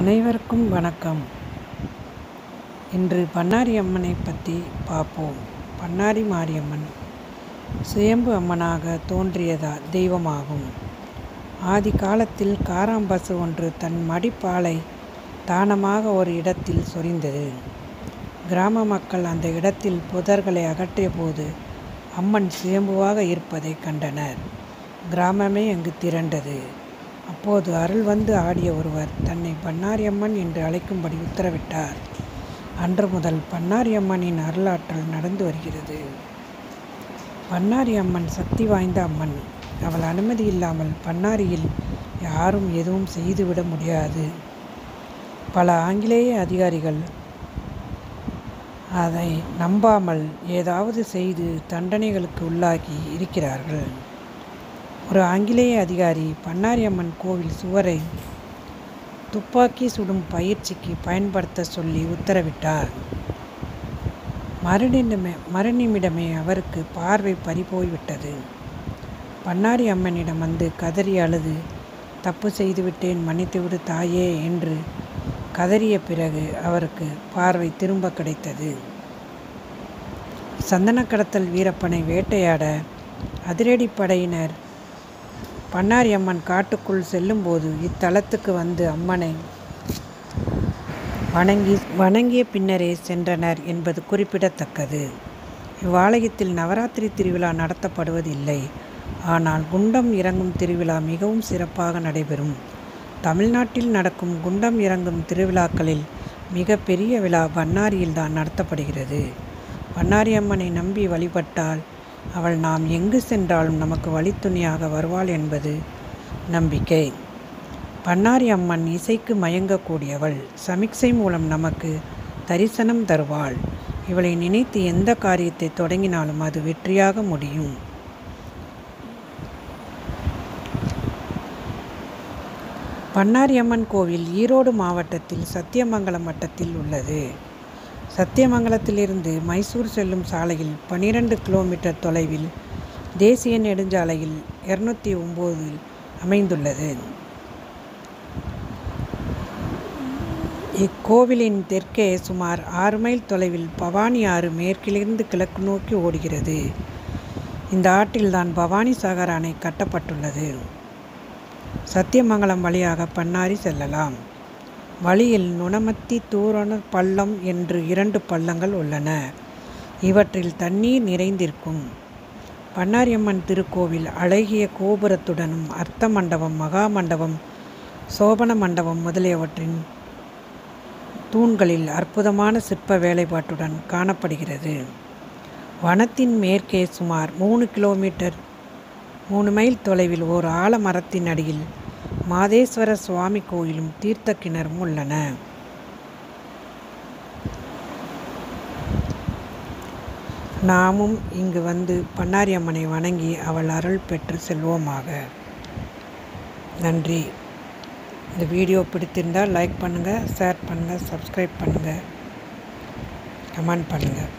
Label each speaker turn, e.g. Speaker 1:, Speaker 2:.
Speaker 1: அனைவருக்கும் வணக்கம். இன்று பண்ணாரி அம்மனை பற்றி பார்ப்போம். பண்ணாரி மாரியம்மன் சுயம்பு அம்மனாக தோன்றிய தெய்வமாகும். ஆதி காலத்தில் காராம்பசு ஒன்று தன் மடிப்பாலை தானமாக ஒரு இடத்தில் சொரிந்தது. கிராம மக்கள் அந்த இடத்தில் புதர்களை அகற்றிய போது அம்மன் சுயம்புவாக இருப்பதை கண்டனர். கிராமமே அங்கு திரண்டது. அப்போது அருள் வந்து ஆடிய ஒருவர் தன்னை பண்ணாரி அம்மன் என்று அழைக்கும்படி உத்தரவிட்டார். அன்று முதல் பண்ணாரி அம்மனின் அருளாற்றல் நடந்து வருகிறது. பண்ணாரி அம்மன் சக்தி வாய்ந்த அம்மன். அவள் அனுமதி இல்லாமல் பண்ணாரியில் யாரும் எதுவும் செய்துவிட முடியாது. பல ஆங்கிலேய அதிகாரிகள் அதை நம்பாமல் ஏதாவது செய்து தண்டனைகளுக்கு உள்ளாகி இருக்கிறார்கள். ஒரு ஆங்கிலேய அதிகாரி பண்ணாரி அம்மன் கோவில் சுவரை துப்பாக்கி சுடும் பயிற்சிக்கு பயன்படுத்த சொல்லி உத்தரவிட்டார். மறுநிமிடமே அவருக்கு பார்வை பறிபோய்விட்டது. பண்ணாரி அம்மனிடம் வந்து கதறி அழுது, தப்பு செய்துவிட்டேன், மன்னித்துவிடு தாயே என்று கதறிய பிறகு அவருக்கு பார்வை திரும்ப கிடைத்தது. சந்தன கடத்தல் வீரப்பனை வேட்டையாட அதிரடிப்படையினர் பண்ணாரி அம்மன் காட்டுக்குள் செல்லும்போது இத்தலத்துக்கு வந்து அம்மனை வணங்கிய பின்னரே சென்றனர் என்பது குறிப்பிடத்தக்கது. இவ்வாலயத்தில் நவராத்திரி திருவிழா நடத்தப்படுவதில்லை. ஆனால் குண்டம் இறங்கும் திருவிழா மிகவும் சிறப்பாக நடைபெறும். தமிழ்நாட்டில் நடக்கும் குண்டம் இறங்கும் திருவிழாக்களில் மிக பெரிய விழா பன்னாரியில்தான் நடத்தப்படுகிறது. பண்ணாரி அம்மனை நம்பி வழிபட்டால் அவள் நாம் எங்கு சென்றாலும் நமக்கு வழித்துணையாக வருவாள் என்பது நம்பிக்கை. பண்ணாரி அம்மன் இசைக்கு மயங்கக்கூடியவள். சமிக்சை மூலம் நமக்கு தரிசனம் தருவாள். இவளை நினைத்து எந்த காரியத்தை தொடங்கினாலும் அது வெற்றியாக முடியும். பண்ணாரி அம்மன் கோவில் ஈரோடு மாவட்டத்தில் சத்தியமங்கலம் வட்டத்தில் உள்ளது. சத்தியமங்கலத்திலிருந்து மைசூர் செல்லும் சாலையில் 12 கிலோமீட்டர் தொலைவில் தேசிய நெடுஞ்சாலையில் 209 அமைந்துள்ளது. இக்கோவிலின் தெற்கே சுமார் 6 மைல் தொலைவில் பவானி ஆறு மேற்கிலிருந்து கிழக்கு நோக்கி ஓடுகிறது. இந்த ஆற்றில்தான் பவானி சாகர் அணை கட்டப்பட்டுள்ளது. சத்தியமங்கலம் வழியாக பண்ணாரி செல்லலாம். வழியில் நுணமத்தி தூரண பள்ளம் என்று 2 பள்ளங்கள் உள்ளன. இவற்றில் தண்ணீர் நிறைந்திருக்கும். பண்ணாரி அம்மன் திருக்கோவில் அழகிய கோபுரத்துடனும் அர்த்த மண்டபம், மகா மண்டபம், சோபன மண்டபம் முதலியவற்றின் தூண்களில் அற்புதமான சிற்ப வேலைப்பாட்டுடன் காணப்படுகிறது. வனத்தின் மேற்கே சுமார் 3 மைல் தொலைவில் ஓர் ஆலமரத்தின் அடியில் மாதேஸ்வர சுவாமி கோயிலும் தீர்த்த கிணறும் உள்ளன. நாமும் இங்கு வந்து பண்ணாரி அம்மனை வணங்கி அவள் அருள் பெற்று செல்வோமாக. நன்றி. இந்த வீடியோ பிடித்திருந்தால் லைக் பண்ணுங்கள், ஷேர் பண்ணுங்கள், சப்ஸ்கிரைப் பண்ணுங்கள், கமெண்ட் பண்ணுங்கள்.